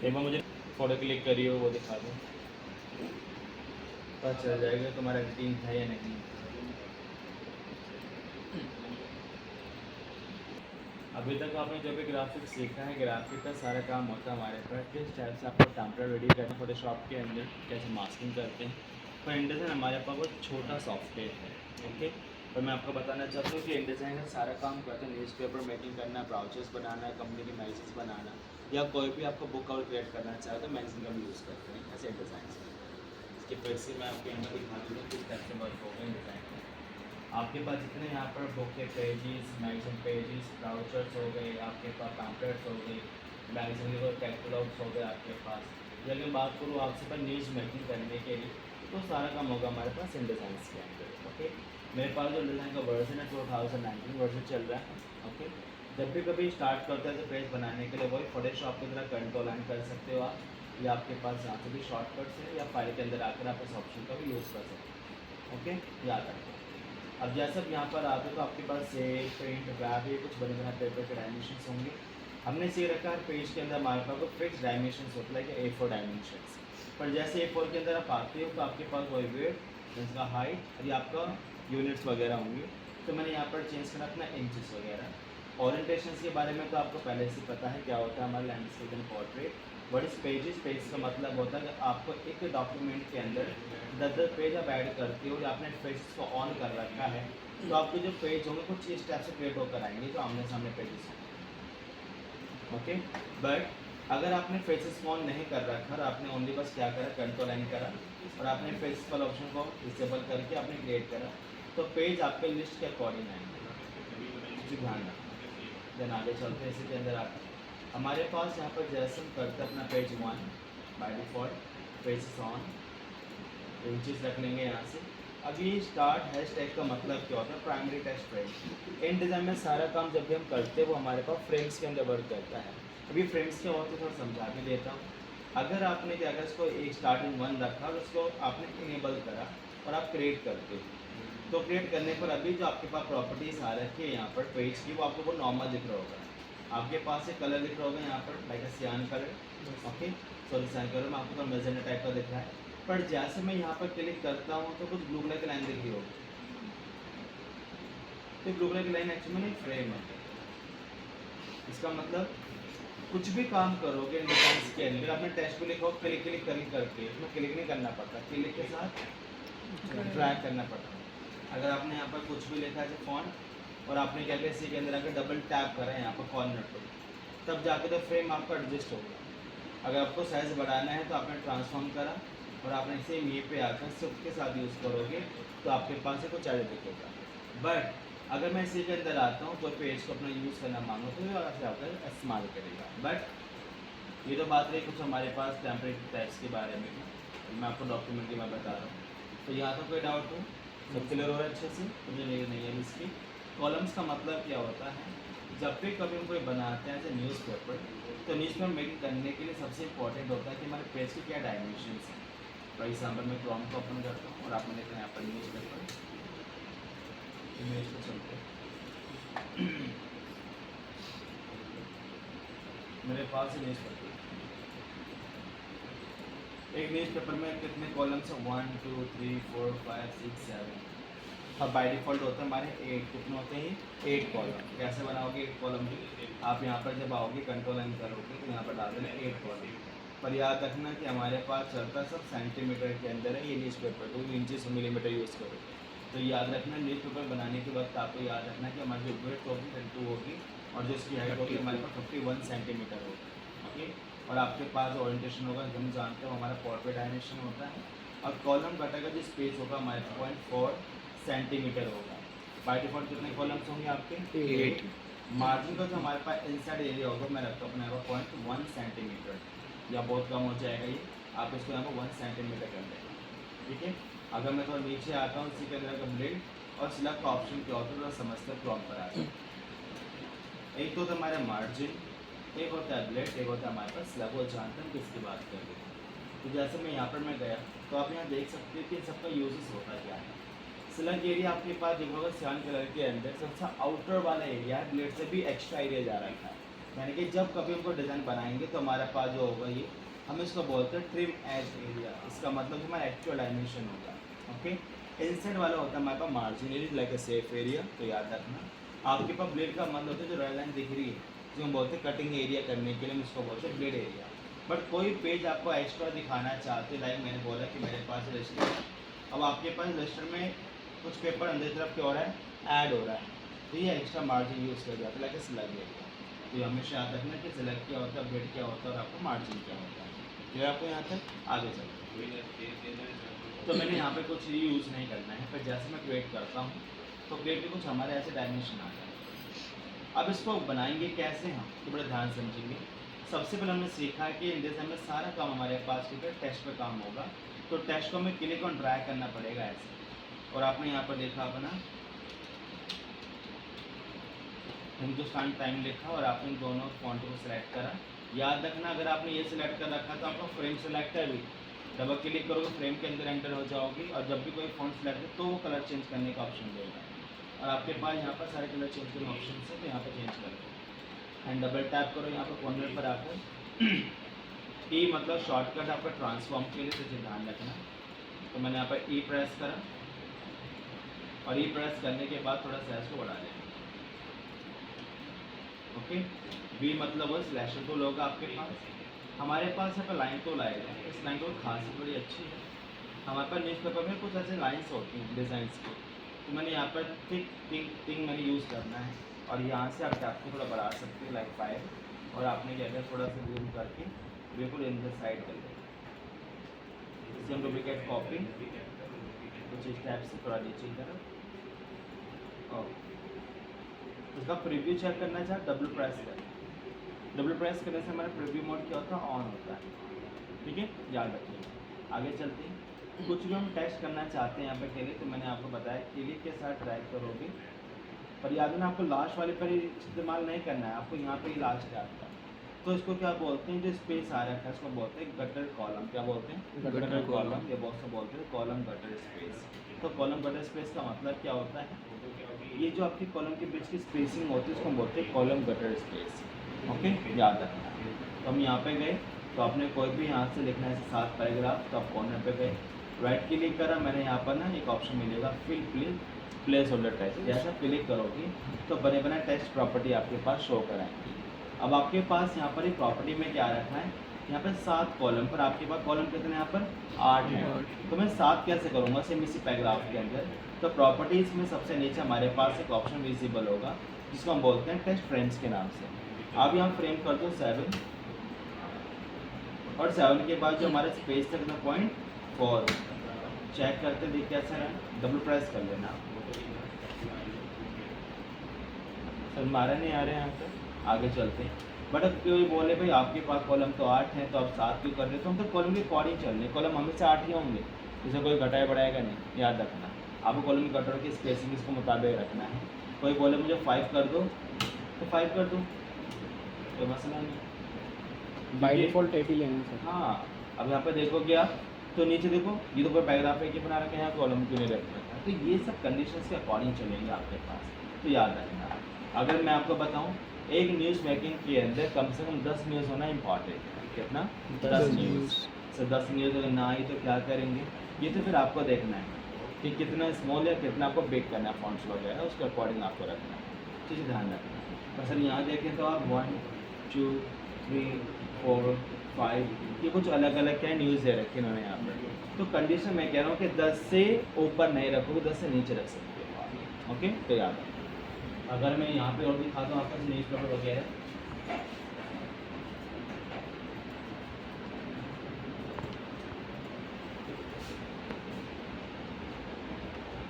एक बार मुझे photo click करी हो वो दिखा दो, पता चल जाएगा तुम्हारा एडिटिंग था या नहीं। अभी तक आपने जो भी ग्राफिक्स सीखा है, ग्राफिक का सारा काम होता है हमारे पास। किस टाइप से आपको टेम्पलेट रेडी करना है फोटोशॉप के अंदर, कैसे मास्किंग करते हैं। पर इंडिज़ाइन हमारे पास बहुत छोटा सॉफ्टवेयर है, ओके। पर मैं आपको बताना चाहता हूँ कि इंडिज़ाइन का सारा काम करते हैं। न्यूज़पेपर मेकिंग करना, ब्राउचर्स बनाना, कंपनी के मैगजीन्स बनाना, या कोई भी आपको बुक और क्रिएट करना चाहे तो मैगजीन का भी यूज़ करते हैं ऐसे इंडिज़ाइन से। इसके फिर से मैं आपको यहाँ पर दिखा दूँगा किस टाइप से वर्क होगा इंडिज़ाइन। आपके पास जितने यहाँ पर बुक के पेजेस, मैगजीन पेजेस, ब्राउचर्स हो गए, आपके पास पैम्पलेट्स हो गए, मैगजीन के कैटलॉग्स हो गए आपके पास, या अगर बात करूँ आपसे पर न्यूज़ मेकिंग करने के लिए, तो सारा काम होगा हमारे पास इंडिज़ाइन के अंदर, ओके। मेरे पास जो इंडिज़ाइन का वर्जन है 2019 वर्जन चल रहा है, ओके। जब भी कभी स्टार्ट करते हैं तो पेज बनाने के लिए वही फोटोशॉप की तरह कंट्रोल एंड कर सकते हो आप, या आपके पास यहाँ से भी शॉर्टकट्स है, या फाइल के अंदर आकर आप इस ऑप्शन का भी यूज़ कर सकते हो, ओके। याद रखो। अब जैसे अब यहाँ पर आते तो आपके पास सेव, प्रिंट, ग्राफ, ये कुछ बने बना पेपर के डायमेंशंस होंगे। हमने से रखा है पेज के अंदर हमारे पास फिक्स डायमेंशंस होता है कि A4 डायमेंशंस। पर जैसे A4 के अंदर आप आते हो तो आपके पास वही वेट, इसका हाइट और ये आपका यूनिट्स वगैरह होंगे। तो मैंने यहाँ पर चेंज करा अपना इंचेस वगैरह। ओरिएंटेशंस के बारे में तो आपको पहले से पता है क्या होता है हमारा landscape and portrait. What is pages? Page का मतलब होता है कि आपको एक डॉक्यूमेंट के अंदर 10 पेज आप ऐड करते हो या आपने पेजेस को ऑन कर रखा है, तो आपके जो पेज होंगे कुछ इस टाइप से क्रिएट होकर आएंगे जो आमने सामने पेजेस होंगे, ओके। बट अगर आपने फेसेस को ऑन नहीं कर रखा और आपने ओनली बस क्या करा, कंट्रोल एन करा और आपने फेसेस वाला ऑप्शन को डिसेबल करके आपने क्रिएट करा, तो पेज आपके लिस्ट के अकॉर्डिंग आएंगे, जी ध्यान रखना। देन आगे चलते हैं इसी के अंदर आते हैं हमारे पास यहाँ पर जैसे हम करते हैं अपना page 1 by default pages on, inches रख लेंगे यहाँ से। अभी स्टार्ट हैशटैग का मतलब क्या होता है? Primary text frame. InDesign में सारा काम जब भी हम करते हैं वो हमारे पास फ्रेम्स के अंदर वर्क करता है। अभी फ्रेम्स क्या होते हैं थोड़ा समझा के देता हूँ। अगर आपने क्या अगर इसको एक स्टार्टिंग 1 रखा और उसको आपने इनेबल करा और आप क्रिएट करते हो, तो क्रिएट करने पर अभी जो आपके पास प्रॉपर्टीज़ आ रखी है यहाँ पर पेज की, वो आपको वो नॉर्मल दिख रहा होगा। आपके पास एक कलर दिख रहा होगा यहाँ पर लाइक सियान कलर, ओके। सॉरी सियान कलर में आपको मैजेंटा टाइप का दिख रहा है। पर जैसे मैं यहाँ पर क्लिक करता हूँ तो कुछ ब्लू कलर की लाइन दिख रही होगी। तो ब्लू कलर की लाइन एक्चुअली में फ्रेम है। इसका मतलब कुछ भी काम करोगे डिफेंस के अंदर आपने टेक्स्ट को लिखो क्लिक क्लिक करके, इसमें क्लिक नहीं करना पड़ता, क्लिक के साथ ड्रैग करना पड़ता है। अगर आपने यहाँ पर कुछ भी लिखा है फॉन्ट और आपने क्या किया इसी के अंदर आकर डबल टैप करा है यहाँ पर कॉर्नर पर, तब जाके तो फ्रेम आपका एडजस्ट होगा। अगर आपको साइज़ बढ़ाना है तो आपने ट्रांसफॉर्म करा और आपने इसे ये पे आकर शिफ्ट के साथ यूज़ करोगे तो आपके पास से कुछ ऐड दिखेगा। बट अगर मैं इसी के अंदर आता हूँ कोई पेज को अपना यूज़ करना मांगो तो ये ऐसे आकर इस्तेमाल करेगा। बट ये तो बात रही कुछ हमारे पास टेम्पलेट टाइप्स के बारे में, मैं आपको डॉक्यूमेंट की मैं बता रहा हूँ। तो यहाँ तो कोई डाउट हो, सब क्लियर हो रहा है अच्छे से? मुझे नहीं है इसकी। कॉलम्स का मतलब क्या होता है? जब भी कभी हम कोई बनाते हैं एज ए न्यूज़पेपर, तो न्यूज़पेपर मेकिंग करने के लिए सबसे इंपॉर्टेंट होता है कि हमारे पेज के क्या डायमेंशंस हैं। फॉर एग्जाम्पल मैं क्रोम को ओपन करता हूँ और आपने देखा यहाँ पर न्यूज़पेपर इमेज को चलते मेरे पास ही न्यूज़पेपर, एक न्यूज़पेपर में कितने कॉलम्स हैं? 1 2 3 4 5 6 7। अब बाय डिफ़ॉल्ट होते हैं हमारे 8, कितने होते हैं? 8 कॉलम। कैसे बनाओगे 8 कॉलम भी? आप यहाँ पर जब आओगे कंट्रोल एन करोगे तो यहाँ पर डाल देना 8 कॉलम। पर याद रखना कि हमारे पास चलता सब सेंटीमीटर के अंदर है ये न्यूज़पेपर, तो इंचेस मिलीमीटर यूज़ करो। तो याद रखना न्यूज़पेपर बनाने के वक्त आपको याद रखना कि हमारी जो विड्थ होगी 32 होगी और जो इसकी हाइट होगी हमारे पास 51 सेंटीमीटर होगी, ओके। और आपके पास ओरिएंटेशन होगा, हम जानते हो हमारा पोर्ट्रेट डायमेंशन होता है। और कॉलम कटा का जो स्पेस होगा हमारे 0.4 सेंटीमीटर होगा। बाय डिफॉल्ट कितने कॉलम्स होंगे आपके? 8। मार्जिन का जो हमारे पास इनसाइड एरिया होगा मैं रखता हूँ अपने यहाँ 0.1 सेंटीमीटर, या बहुत कम हो जाएगा ये, आप इसको यहाँ पर 1 सेंटीमीटर कर लेंगे, ठीक है। अगर मैं थोड़ा नीचे आता हूँ इसी के अंदर का ब्लेड और सिलेक्ट का ऑप्शन क्या होता है तो समझते हैं प्रॉम्प्ट पर आता है। एक तो होता है हमारा मार्जिन, एक होता है ब्लेड, एक होता है हमारे पास स्लैब, वो जानते हैं किसकी बात कर रहे हैं। तो जैसे मैं यहाँ पर मैं गया तो आप यहाँ देख सकते हैं कि इन सबका यूजेस होता क्या है। स्लग एरिया आपके पास देखोगे सियान कलर के अंदर सबसे आउटर वाला एरिया है, ब्लेड से भी एक्स्ट्रा एरिया जा रखा है। यानी कि जब कभी हमको डिज़ाइन बनाएंगे तो हमारे पास जो होगा ये, हम इसको बोलते हैं ट्रिम एज एरिया। इसका मतलब जो हमारा एक्चुअल डायमेंशन होगा। ओके, इनसाइड वाला होता है हमारे पास margin area, like a safe area. तो याद रखना, आपके पास ब्लेड का मतलब होता है जो रेड लाइन दिख रही है, जो हम बोलते हैं कटिंग एरिया करने के लिए, हम इसको बोलते हैं ब्लेड एरिया। बट कोई पेज आपको एक्स्ट्रा दिखाना चाहते, लाइक मैंने बोला कि मेरे पास रजिस्टर है, अब आपके पास रजिस्टर में कुछ पेपर अंदर तरफ क्या हो रहा है, ऐड हो रहा है, तो ये एक्स्ट्रा मार्जिन यूज़ कर जाता है, लाइक स्लग एरिया। तो ये हमेशा याद रखना कि स्लग क्या होता है, ब्लेड क्या होता है, और आपको मार्जिन क्या होता है। तो आपको यहाँ तक आगे चलते, तो मैंने यहाँ पे कुछ यूज़ नहीं करना है, पर जैसे मैं क्रिएट करता हूँ तो क्रिएट के कुछ हमारे ऐसे डायमेंशन आ जाए। अब इसको बनाएंगे कैसे हम, तो बड़े ध्यान समझेंगे। सबसे पहले हमने सीखा है कि जैसे हमें सारा काम हमारे पास क्योंकि टेस्ट पे काम होगा, तो टेस्ट को हमें क्लिक ऑन ड्रैग करना पड़ेगा ऐसे। और आपने यहाँ पर देखा अपना हिंदुस्तान टाइम लिखा और आपने इन दोनों फॉन्ट को सिलेक्ट करा। याद रखना, अगर आपने ये सिलेक्ट कर रखा तो आपका फ्रेम सिलेक्ट है भी, डबल क्लिक करोगे फ्रेम के अंदर एंटर हो जाओगी, और जब भी कोई फॉन्ट सिलेक्ट है तो वो कलर चेंज करने का ऑप्शन देगा। और आपके पास यहाँ पर सारे कलर चेंज करने ऑप्शन है, तो यहाँ पर चेंज कर दो एंड डबल टैप करो यहाँ पर कॉर्नर पर आकर। ई मतलब शॉर्टकट आपका ट्रांसफॉर्म के लिए, तो ध्यान रखना। तो मैंने यहाँ पर ई प्रेस करा, और ई प्रेस करने के बाद थोड़ा सा इसको बढ़ा दें। ओके, वी मतलब वो स्लैशर टूल होगा आपके पास। हमारे पास यहाँ पर लाइन टूल आएगा, इस लाइन टूल खासी बड़ी अच्छी है। हमारे पास न्यूज़पेपर में कुछ ऐसे लाइंस होती हैं डिज़ाइंस की, तो मैंने यहाँ पर थिंग मैंने यूज़ करना है, और यहाँ से आप टैप को थोड़ा बढ़ा सकते हैं लाइक 5, और आपने क्या किया थोड़ा सा जूम करके बिल्कुल इन द साइड कर लिया। इसे हम डुप्लीकेट कॉपी कुछ इस टाइप से थोड़ा नीचे की तरफ। और उसका प्रीव्यू चेक करना चाहे डब्ल्यू प्रेस कर, डब्ल्यू प्रेस करने से हमारा प्रीव्यू मोड क्या होता है, ऑन होता है। ठीक है, याद रखिए। आगे चलते हैं, कुछ भी हम टेस्ट करना चाहते हैं यहाँ पे के लिए, तो मैंने आपको बताया क्लिक के साथ ड्रैग करोगे, पर याद ना आपको लास्ट वाले पर ही इस्तेमाल नहीं करना है, आपको यहाँ पे ही लास्ट है आपका। तो इसको क्या बोलते हैं, जो स्पेस आ रखा है उसको बोलते हैं गटर कॉलम। क्या बोलते हैं, गटर कॉलम। ये बहुत सा बोलते हैं कॉलम गटर स्पेस। तो कॉलम गटर स्पेस का मतलब क्या होता है, ये जो आपकी कॉलम के बीच की स्पेसिंग होती है उसको हम बोलते हैं कॉलम गटर स्पेस। ओके, याद रखना। तो हम यहाँ पे गए, तो आपने कोई भी यहाँ से लिखना है 7 पैराग्राफ, तो आप कॉर्नर पे गए, राइट क्लिक करा, मैंने यहाँ पर ना एक ऑप्शन मिलेगा फिल प्लेस होल्डर टेक्स्ट। जैसा क्लिक करोगे तो बने बना टेक्स्ट प्रॉपर्टी आपके पास शो कराएंगे। अब आपके पास यहाँ पर एक प्रॉपर्टी में क्या रखा है, यहाँ पर 7 कॉलम पर आपके पास कॉलम कितने हैं, यहाँ पर 8 हैं। तो मैं 7 कैसे करूँगा सेम इसी पैराग्राफ के अंदर। तो प्रॉपर्टीज़ में सबसे नीचे हमारे पास एक ऑप्शन विजिबल होगा जिसको हम बोलते हैं टेक्स्ट फ्रेम्स के नाम से। अब यहाँ फ्रेम कर दो 7, और 7 के बाद जो हमारा स्पेस तक था 0.4 चेक करते देख कैसा रहा, डबल प्रेस कर लेना। सर मारा नहीं आ रहे हैं यहाँ पर, आगे चलते हैं। बट अब कोई बोले भाई आपके पास कॉलम तो 8 है तो आप 7 क्यों कर रहे, तो हम तो कॉलम के अकॉर्डिंग चल रहे, कॉलम हमेशा 8 ही होंगे, इसे कोई घटाया बढ़ाएगा नहीं, याद रखना। आपको कॉलम की गटर की स्पेसिंग इसको मुताबिक रखना है। कोई बोले मुझे 5 कर दो तो 5 कर दो, कोई मसला नहीं, बाय डिफ़ॉल्ट 8 ही लेना सर। हाँ, अब यहाँ पे देखोगे आप तो नीचे देखो, ये तो कोई पैराग्राफ है कि बना रखे हैं, यहाँ कॉलम क्यों नहीं रख रखा। तो ये सब कंडीशंस के अकॉर्डिंग चलेंगे आपके पास, तो याद रखना। अगर मैं आपको बताऊँ, एक न्यूज़ मेकिंग के अंदर कम से कम 10 न्यूज़ होना इम्पॉर्टेंट है। कितना, 10 न्यूज़। सर 10 न्यूज़ अगर ना आई तो क्या करेंगे, ये तो फिर आपको देखना है कि कितना स्मॉल या कितना आपको बिग करना है, फॉन्ट्स वगैरह उसके अकॉर्डिंग आपको रखना है। चीज़ ध्यान रखना है। बस सर यहाँ देखें तो आप 1 2 3 4 5 ये कुछ अलग अलग क्या न्यूज़ दे रखे इन्होंने यहाँ पर। तो कंडीशन मैं कह रहा हूँ कि 10 से ऊपर नहीं रखोगे, 10 से नीचे रख सकते हो आप। ओके, तो याद रखना। अगर मैं यहाँ पे और दिखाता हूँ आपका न्यूज़ पेपर वगैरह,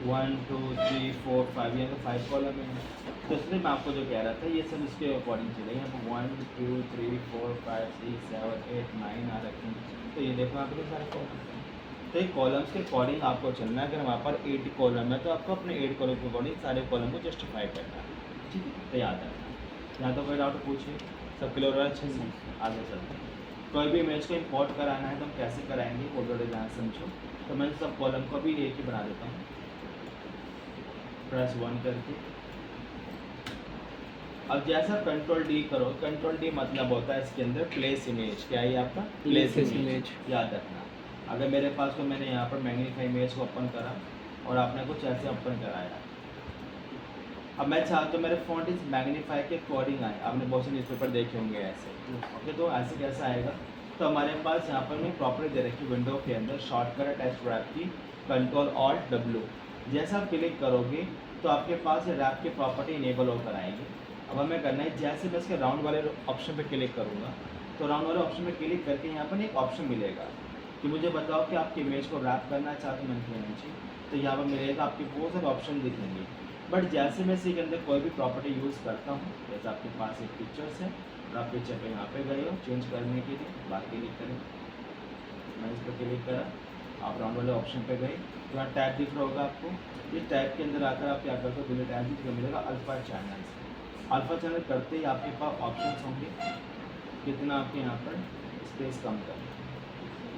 1 2 3 4 5 यहाँ तो 5 कॉलम है। तो इसलिए मैं आपको जो कह रहा था ये सब इसके अकॉर्डिंग चले। यहाँ पर 1 2 3 4 5 6 7 8 9 आ रखे हैं। तो ये देखो आपके सारे कॉलम हैं, तो ये कॉलम्स के अकॉर्डिंग आपको चलना है। अगर वहाँ पर 8 कॉलम है तो आपको अपने 8 कॉलम के अकॉर्डिंग सारे कॉलम को जस्टिफाई करना है। ठीक है, तो याद रखना। यहाँ तो कोई डाउट पूछिए, सब क्लियर हो रहा है अच्छे से। आगे चलते हैं। कोई भी इमेज को इंपोर्ट कराना है तो हम कैसे कराएंगे वो थोड़े ध्यान समझो। तो मैं सब कॉलम को भी एक ही बना देता हूँ, प्रेस 1 करके अब जैसा कंट्रोल डी करो, कंट्रोल डी मतलब होता है इसके अंदर प्लेस इमेज। क्या है ये आपका? Place place image। इमेज। याद रखना, अगर मेरे पास को मैंने यहाँ पर मैग्नीफाई इमेज को ओपन करा और आपने कुछ ऐसे ओपन कराया, अब मैं चाहता हूँ मेरे फॉन्ट इस मैग्नीफाई के अकॉर्डिंग आए। आपने बहुत से न्यूज़पेपर देखे होंगे ऐसे, ओके। तो ऐसे कैसा आएगा? तो हमारे पास यहाँ पर मैं प्रॉपर्टी दे रखी विंडो के अंदर, शॉर्टकट टेक्स्ट रैप की कंट्रोल ऑल्ट डब्ल्यू। जैसा आप क्लिक करोगे तो आपके पास ये रैप की प्रॉपर्टी इनेबल होकर आएगी। अब हमें करना है, जैसे मैं इसके राउंड वाले ऑप्शन पे क्लिक करूँगा तो राउंड वाले ऑप्शन पे क्लिक करके यहाँ पर एक ऑप्शन मिलेगा कि मुझे बताओ कि आपकी इमेज को रैप करना चाहते हो मैंने। तो यहाँ पर मिलेगा, आपके बहुत सारे ऑप्शन दिखेंगे। बट जैसे मैं इसी के अंदर कोई भी प्रॉपर्टी यूज़ करता हूँ, जैसे आपके पास एक पिक्चर्स है और आप पिक्चर पे यहाँ पे गए हो चेंज करने के लिए, बात क्लिक करें, मैं इस पर क्लिक करा, आप राउंड वाले ऑप्शन पे गए तो यहाँ टैब दिख रहा होगा आपको। इस टैब के अंदर आकर आप क्या करते हो, डिलीट टैब दिख मिलेगा अल्फा चैनल। अल्फा चैनल करते ही आपके पास ऑप्शन होंगे कितना आपके यहाँ पर स्पेस कम करें,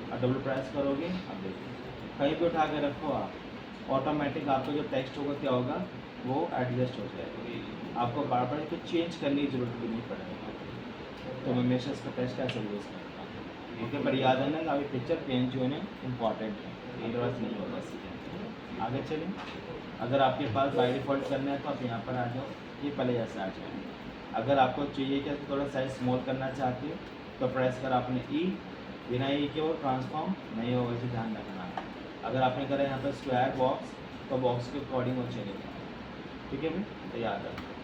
और डबल प्रेस करोगे, अब देखिए कहीं पर उठा के रखो आप, ऑटोमेटिक आपका जो टेक्स्ट होगा क्या होगा, वो एडजस्ट हो जाएगा। आपको बार बार इसको चेंज करने की ज़रूरत भी नहीं पड़ेगी। तो मैं हमेशा इसका टेक्स्ट कैसे यूज़ करता हूँ, ओके। पर याद है ना कि अभी पिक्चर चेंज होने इम्पॉर्टेंट है, अदरवाइज नहीं होगा। सीधे आगे चलें, अगर आपके पास बाई डिफ़ॉल्ट करना है तो आप यहाँ पर आ जाओ, ये पहले जैसे आ जाए। अगर आपको चाहिए कि थोड़ा साइज स्मॉल करना चाहते हो तो प्रेस कर आपने ई, बिना ई के वो ट्रांसफॉर्म नहीं होगा, इसे ध्यान रखना। अगर आपने करा यहाँ पर स्क्वायर बॉक्स तो बॉक्स के अकॉर्डिंग वो चलेगा, ठीक है भाई, तो याद रखना।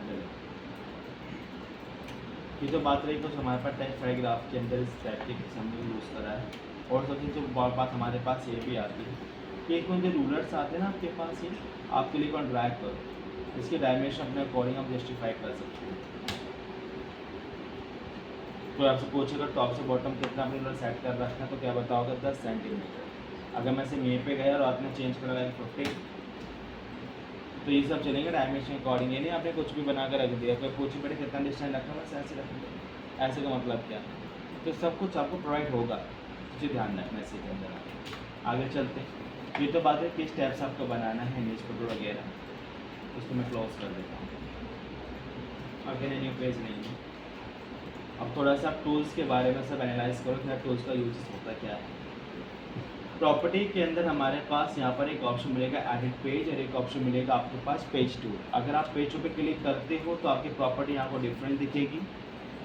ये तो बात रही कुछ हमारे पास टेक्स्ट पैराग्राफ के अंदर इस टाइप के हमने यूज़ करा है। और सबसे जो बात हमारे पास ये भी आती है कि एक जो रूलर्स आते हैं ना आपके पास, ये आप क्लिक ऑन ड्रैग करो, इसके डायमेंशन अपने अकॉर्डिंग आप जस्टिफाई कर सकते हो। तो आपसे पूछेगा टॉप से बॉटम कितना आपने रूलर सेट कर रखना है, तो क्या बताओगे 10 सेंटीमीटर। अगर मैं से यहीं पे गया और आपने चेंज करा है 50, तो ये सब चलेंगे डायमेंशन अकॉर्डिंग। ये नहीं आपने कुछ भी बना कर रख दिया, कोई पूछे बेटे कितना डिस्टेंस रखना, बस ऐसे रखेंगे, ऐसे का मतलब क्या। तो सब कुछ आपको प्रोवाइड होगा, इसे ध्यान रखना इसी के अंदर। आगे चलते हैं, ये तो बात है किस टाइप से आपको बनाना है इमेज फोटो वगैरह, उसको मैं क्लोज कर देता हूँ। अगेन न्यू पेज नहीं है। अब थोड़ा सा आप टूल्स के बारे में सब एनालाइज करो कि टूल्स का यूज होता क्या है। प्रॉपर्टी के अंदर हमारे पास यहाँ पर एक ऑप्शन मिलेगा एडिट पेज, और एक ऑप्शन मिलेगा आपके पास पेज टूल। अगर आप पेज टूल पे क्लिक करते हो तो आपकी प्रॉपर्टी यहाँ को डिफरेंट दिखेगी,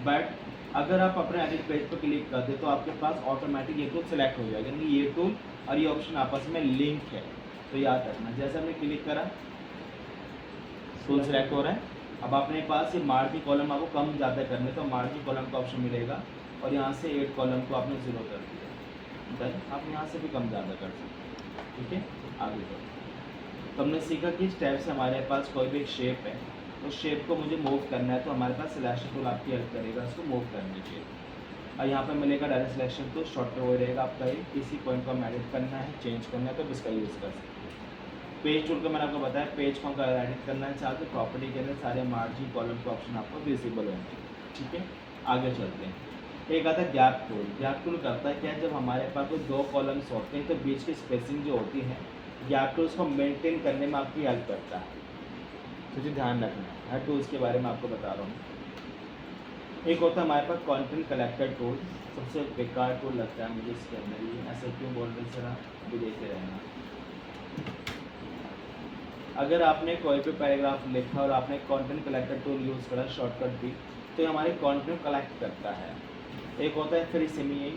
बट अगर आप अपने एडिट पेज पर क्लिक करते हो तो आपके पास ऑटोमेटिक ये टूल सेलेक्ट हो जाएगा, यानी ये टूल और ये ऑप्शन आपस में लिंक है। तो याद रखना, जैसे हमने क्लिक करा टूल सेलेक्ट हो रहा है। अब अपने पास ये मार्जिन कॉलम आपको कम ज़्यादा करने, तो मार्जिन कॉलम का ऑप्शन मिलेगा और यहाँ से 8 कॉलम को आपने 0 कर दिया, देन आप यहाँ से भी कम ज़्यादा कर सकते हैं, ठीक है। आगे बढ़ो, तो हमने सीखा कि इस टाइप से हमारे पास कोई भी एक शेप है, उस शेप को मुझे मूव करना है तो हमारे पास सिलेक्शन टूल आपकी हेल्प करेगा उसको मूव करने के लिए। और यहाँ पर मिलेगा डायरेक्ट सिलेक्शन टूल, शॉर्ट वो रहेगा आपका, ये किसी पॉइंट को हम एडिट करना है चेंज करना है तो इसका यूज़ कर सकते हैं। पेज टूल का मैंने आपको बताया, पेज को अगर एडिट करना चाहते तो प्रॉपर्टी के अंदर सारे मार्जिन कॉलम के ऑप्शन आपको विजिबल होंगे, ठीक है। आगे चलते हैं, एक आता है गैप टूल। गैप टूल करता है क्या है, जब हमारे पास कोई 2 कॉलम्स होते हैं तो बीच की स्पेसिंग जो होती है, गैप टूल्स को मेंटेन करने में आपकी हेल्प करता है। तो जी ध्यान रखना है, हर टूल्स के बारे में आपको बता रहा हूँ। एक होता है हमारे पास कंटेंट कलेक्टर टूल, सबसे बेकार टूल लगता है मुझे इसके अंदर, ये ऐसे क्यों बोल रहे सर, अभी देखते रहना। अगर आपने कोई भी पैराग्राफ लिखा और आपने कंटेंट कलेक्टर टूल यूज़ करा शॉर्टकट भी, तो ये हमारे कंटेंट कलेक्ट करता है। एक होता है फिर सेमी यही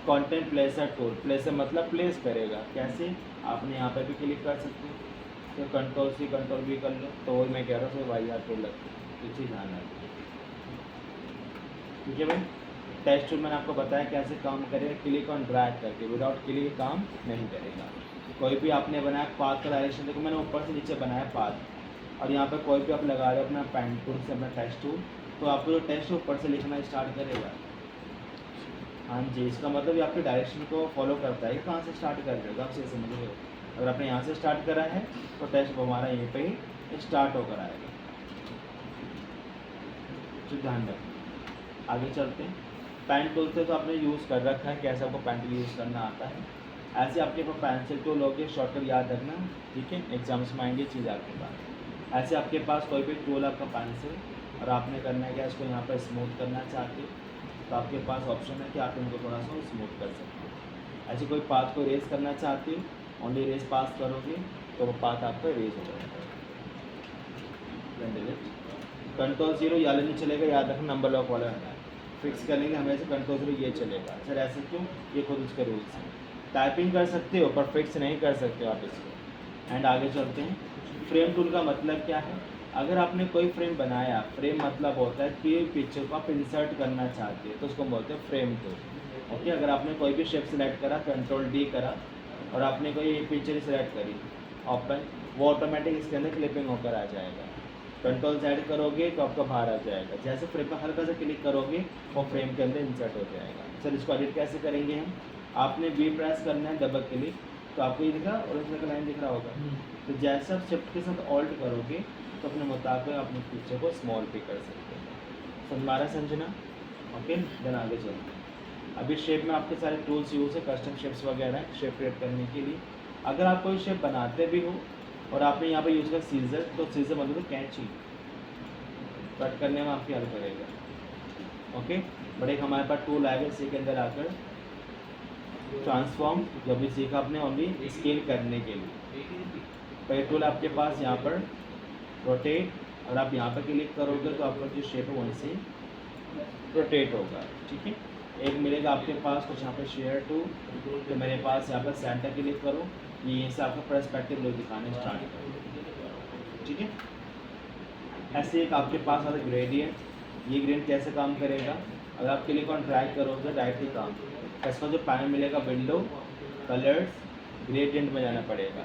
कंटेंट प्लेसर टूल, प्लेसर मतलब प्लेस करेगा, कैसे आपने यहाँ पर भी क्लिक कर सकते हो, तो कंट्रोल सी कंट्रोल भी कर लो, तो वही मैं कह रहा हूँ वाई आर टूल लगता है, इसी ध्यान रखिए, ठीक है भाई। टेक्स्ट टूल मैंने आपको बताया कैसे काम करेगा, क्लिक ऑन ड्रैग करके, विदाउट क्लिक काम नहीं करेगा। कोई भी आपने बनाया पाथ का डायरेक्शन, देखो मैंने ऊपर से नीचे बनाया पाथ, और यहाँ पर कोई भी आप लगा रहे हो अपना पेन टूल से अपना टेक्स्ट टूल, तो आपको जो टेक्स्ट ऊपर से लिखना स्टार्ट करेगा। हाँ जी, इसका मतलब ये आपके डायरेक्शन को फॉलो करता है, कहाँ से स्टार्ट कर रहे हो आप, समझ रहे हो। अगर आपने यहाँ से स्टार्ट करा है तो टेक्स्ट हमारा यहीं पे ही स्टार्ट होकर आएगा, तो ध्यान रखें। आगे चलते हैं, पेन टूल से तो आपने यूज़ कर रखा है, कैसे आपको पेन टूल यूज़ करना आता है। ऐसे आपके पास पेंसिल टूल हो गए, शॉर्टकट याद रखना, ठीक है, एग्जाम्स में आएंगे चीज़ आपके पास। ऐसे आपके पास कोई भी टूल आपका पेंसिल और आपने करना है क्या, इसको यहाँ पर स्मूथ करना चाहते हो तो आपके पास ऑप्शन है कि आप इनको थोड़ा सा स्मूथ कर सकते हो। ऐसे कोई पाथ को इरेज करना चाहते हो, ओनली इरेज पास करोगे तो वो पाथ आपका इरेज हो जाएगा। कंट्रोल 0 या नहीं चलेगा, याद रखना नंबर लॉक वाला है, फिक्स करेंगे हमेशा कंट्रोल 0 ये चलेगा। सर ऐसे क्यों, ये खुद उसके रूल्स हैं। टाइपिंग कर सकते हो पर फिक्स नहीं कर सकते हो आप इसको। एंड आगे चलते हैं। फ्रेम टूल का मतलब क्या है, अगर आपने कोई फ्रेम बनाया, फ्रेम मतलब होता है कि पिक्चर को आप इंसर्ट करना चाहते हैं तो उसको बोलते हैं फ्रेम टूल। ओके, अगर आपने कोई भी शेप सेलेक्ट करा, कंट्रोल D करा और आपने कोई पिक्चर सेलेक्ट करी ओपन, वो ऑटोमेटिक इसके अंदर क्लिपिंग होकर आ जाएगा। कंट्रोल Z करोगे तो आपका बाहर आ जाएगा, जैसे फ्रेम पर हल्का सा क्लिक करोगे वो फ्रेम के अंदर इंसर्ट हो जाएगा। सर इसको एडिट कैसे करेंगे हम, आपने V प्रेस करना है, डबल क्लिक, तो आपको ये दिखा ओरिजिनल का लाइन दिख रहा होगा। तो जैसे आप शिफ्ट के साथ ऑल्ट करोगे तो अपने मुताबिक अपने पिक्चर को स्मॉल पे कर सकते हैं। तो हमारा समझना। ओके, देन आगे चलते हैं। अभी शेप में आपके सारे टूल्स यूज़ है, कस्टम शेप्स वगैरह शेप क्रिएट करने के लिए। अगर आप कोई शेप बनाते भी हो और आपने यहाँ पे यूज़ किया सीजर, तो सीजर मतलब कैंची कट करने में आपकी हेल्प करेगा। ओके, बट एक हमारे पास टूल आएगा इसी के अंदर आकर ट्रांसफॉर्म, जो भी सीखा आपने ओनली स्केल करने के लिए। पहले टूल आपके पास यहाँ पर रोटेट, और आप यहाँ पर क्लिक करोगे तो आपका जो शेप है वहीं से रोटेट होगा। ठीक है, एक मिलेगा आपके पास कुछ यहाँ पर शेयर टू, तो मेरे पास यहाँ पर सेंटर क्लिक करो, ये यहीं से आपका पर्सपेक्टिव लुक दिखाने स्टार्ट करो। ठीक है, ऐसे एक आपके पास आता है ग्रेडियंट। ये ग्रेडियंट कैसे काम करेगा, अगर आप क्लिक ऑन ड्रैग करोगे डायरेक्टली काम, इसका जो पैनल मिलेगा विंडो कलर्स ग्रेडियंट में जाना पड़ेगा।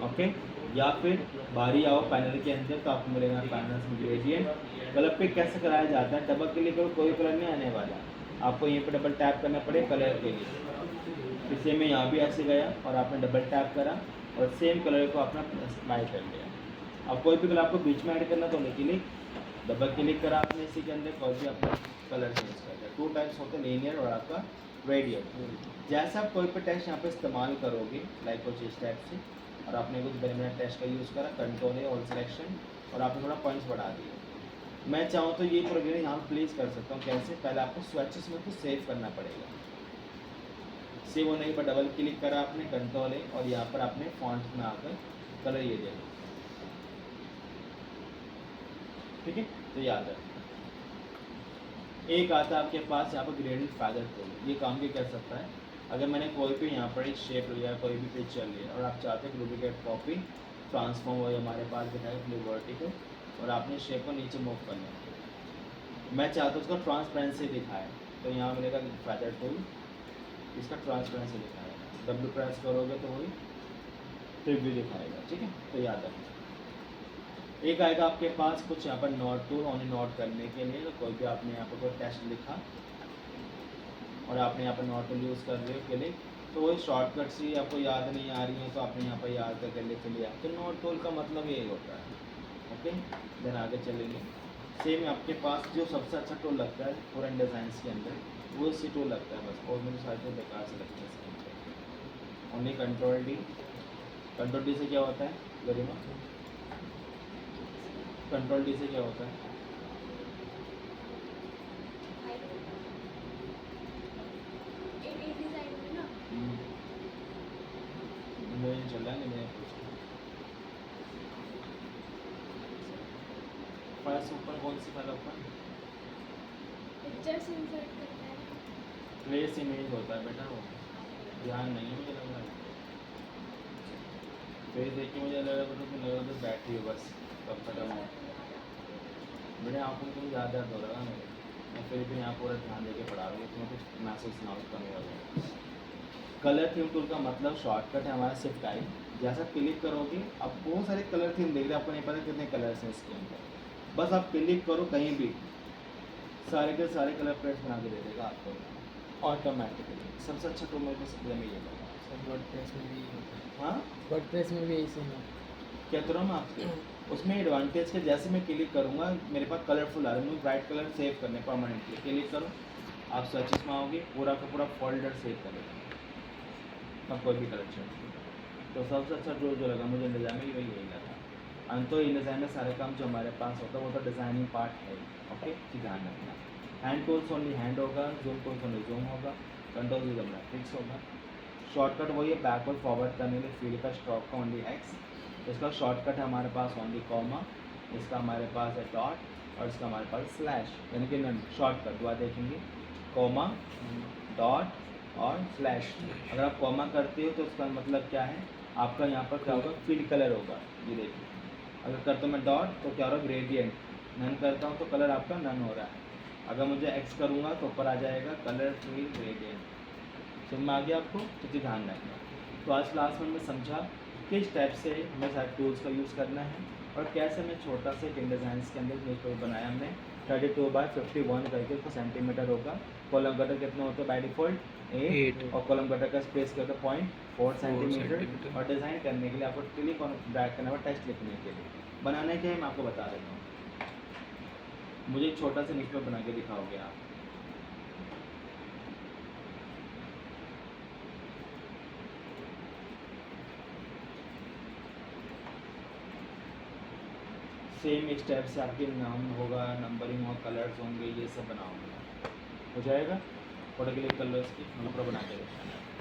ओके, या फिर बारी आओ पैनल के अंदर तो आपको मिलेगा पैनल में ग्रेडियंट। कलर पिक कैसे कराया जाता है, डबल क्लिक करो कोई कलर नहीं आने वाला, आपको यहीं पर डबल टैप करना पड़ेगा कलर के लिए। इसे में यहाँ भी ऐसे गया और आपने डबल टैप करा और सेम कलर को अपना स्माइल कर लिया। अब कोई भी कलर आपको बीच में ऐड करना तो नहीं, क्लिक डबल क्लिक करा आपने इसी के अंदर, कोई भी अपना कलर चेंज कर दिया। 2 टाइप्स होते हैं, लीनियर और आपका रेडियल। जैसा आप कोई भी टेक्स्ट यहाँ पे इस्तेमाल करोगे लाइक कुछ इस टाइप से, और आपने कुछ मैंने टेक्स्ट का यूज़ करा, कंट्रोल है ऑल सिलेक्शन, और आपने थोड़ा पॉइंट्स बढ़ा दिए। मैं चाहूँ तो ये प्रोग्राम यहाँ प्लेस कर सकता हूँ। कैसे, पहले आपको स्विचेस में कुछ सेव करना पड़ेगा। सेव होने के बाद डबल क्लिक करा आपने, कंट्रोल है, और यहाँ पर आपने फॉन्ट में आकर कलर ये दे। ठीक है, तो याद है। एक आता है आपके पास यहाँ पर ग्रेडियंट फैदर टूल, ये काम भी कर सकता है। अगर मैंने कोई भी यहाँ पर एक शेप लिया, कोई भी पिक्चर लिया और आप चाहते हैं डुप्लीकेट कॉपी ट्रांसफॉर्म हो, हमारे पास दिखाएगा ब्लू वर्टिकल, और आपने शेप को नीचे मूव करना है। मैं चाहता हूँ उसको ट्रांसपेरेंसी दिखाए, तो यहाँ मिलेगा फैदर टूल, इसका ट्रांसपेरेंसी दिखाएगा। डब्ल्यू प्रेस करोगे तो वही प्रीव्यू दिखाएगा। ठीक है, तो याद रखना। एक आएगा आपके पास कुछ यहाँ पर नोट टूल, ओनली नोट करने के लिए। तो कोई भी आपने यहाँ पर कोई टेक्स्ट लिखा और आपने यहाँ पर नोट टूल यूज़ कर रहे हो क्लिक, तो वही शॉर्टकट से आपको याद नहीं आ रही है तो आपने यहाँ पर याद करके लिख लिया, तो नोट टूल का मतलब यही होता है। ओके, देन आगे चलेंगे। सेम आपके पास जो सबसे अच्छा टूल लगता है पूरा डिज़ाइंस के अंदर, वो इसी टूल लगता है बस, और मुझे सारे टूल बेकार से लगते हैं इसके अंदर। Only control D, control D से क्या होता है गरिमा, कंट्रोल डी से क्या होता है, मुझे चल रहा है नहीं, मैंने पूछा फर्स्ट ऊपर कौन सी वाला ऊपर पिक्चर्स इंसर्ट करता है, प्लेस इमेज होता है बेटा, वो ध्यान नहीं है मुझे लग रहा है। फेस देख के मुझे लग रहा है तो लग रहा था बैटरी हो बस कब खत्म हो। मेरे आँखों में तो ज़्यादा दर्द हो रहा है मेरे, मैं फिर भी यहाँ पूरा ध्यान देके पढ़ा रहा हूँ, इसमें कुछ मैसेज ना उसका नहीं होगा। कलर थीम टूल का मतलब शॉर्टकट है हमारा शिफ्ट आई, जैसा क्लिक करोगे अब बहुत सारे कलर थीम देख रहे हैं, आपको नहीं पता कितने कलर्स हैं इसके अंदर, बस आप क्लिक करो कहीं भी सारे के सारे कलर प्लेट्स बना के दे देगा आपको ऑटोमेटिकली। सबसे अच्छा टूल मेरे को सबसे में ये लगा। वर्डप्रेस में भी होता है। हाँ, वर्डप्रेस में भी यही सेम है। क्या करूँ मैं आपसे, उसमें एडवांटेज के जैसे मैं क्लिक करूँगा मेरे पास कलरफुल आ रहा है, मुझे ब्राइट कलर सेव करने परमानेंटली क्लिक करो, आप सर्चेस में आओगे पूरा का पूरा फोल्डर सेव करेगा, अब कोई भी कलर चाहिए। तो सबसे अच्छा जो लगा मुझे डिजाइन में वही लगा। तो इन डिज़ाइन में सारे काम जो हमारे पास होता है वो तो डिज़ाइनिंग पार्ट है। ओके, जी ध्यान रखना। हैंड टूल्स ओनली हैंड होगा, जूम टूल्स ओनली जूम होगा, कंट्रोल यूज अपना फिक्स होगा। शॉर्टकट वही है, बैकवर्ड फॉरवर्ड करने के लिए फील्ड का स्ट्रोक का ओनली एक्स। इसका शॉर्टकट है हमारे पास ओनली कॉमा, इसका हमारे पास है डॉट और इसका हमारे पास स्लैश, यानी कि शॉर्टकट दुआ देखेंगे कॉमा डॉट और स्लैश। अगर आप कॉमा करते हो तो उसका मतलब क्या है, आपका यहाँ पर क्या होगा, फील्ड कलर होगा। ये देखिए, अगर करता हूँ मैं डॉट तो क्या हो रहा है, ग्रेडियंट। नन करता हूँ तो कलर आपका नन हो रहा है। अगर मुझे एक्स करूँगा तो ऊपर आ जाएगा कलर फील्ड ग्रेडियंट। समझ में आ गया आपको, तो जी ध्यान रखना। तो आज क्लास में मैं समझा किस टाइप से हमें सारे टूल्स का यूज़ करना है और कैसे मैं छोटा सा InDesign के अंदर न्यूज़पेपर बनाया हमने 32/51 करके, उसका सेंटीमीटर होगा। कॉलम गटर कितने होते हैं बाय डिफ़ॉल्ट 8 और कॉलम गटर का स्पेस क्या होता है 0.4 सेंटीमीटर। और डिज़ाइन करने के लिए आपको क्लिक और ड्रैग करना होगा टेक्स्ट लिखने के लिए। बनाने के मैं आपको बता देता हूँ। मुझे एक छोटा सा न्यूज़पेपर बना के दिखाओगे आप। सेम स्टेप से आपके नाम होगा, नंबरिंग होगा, कलर्स होंगे, ये सब बनाओगे, हो जाएगा। फोटो क्लिक कर लो इसकी, मतलब पूरा बना के देखना।